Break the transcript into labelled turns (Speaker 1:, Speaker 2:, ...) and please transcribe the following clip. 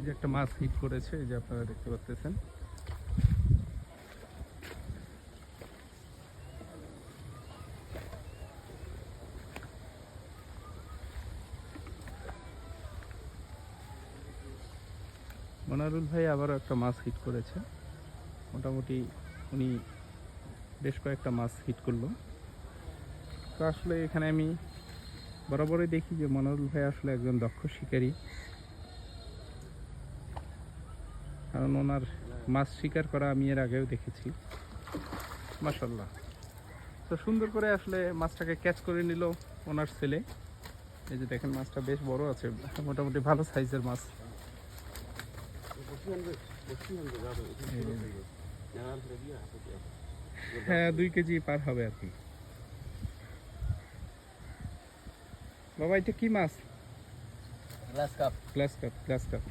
Speaker 1: এই যে একটা মাছ হিট করেছে, এই যে আপনারা দেখতে পাচ্ছেন। মনারুল ভাই আবারও একটা মাছ হিট করেছে। মোটামুটি উনি বেশ কয়েকটা মাছ হিট করলো। তো আসলে এখানে আমি বরাবরই দেখি যে মনারুল ভাই আসলে একজন দক্ষ শিকারী, কারণ ওনার মাছ শিকার করা আমি এর আগেও দেখেছি। মাশাআল্লাহ, তো সুন্দর করে আসলে মাছটাকে ক্যাচ করে নিল ওনার ছেলে। এই যে দেখেন মাছটা বেশ বড় আছে, মোটামুটি ভালো সাইজের মাছ। হ্যাঁ, 2 কেজি পার হবে আর কি। বাবা এটা কি মাছ?
Speaker 2: Glass cup.
Speaker 1: Glass cup, glass cup.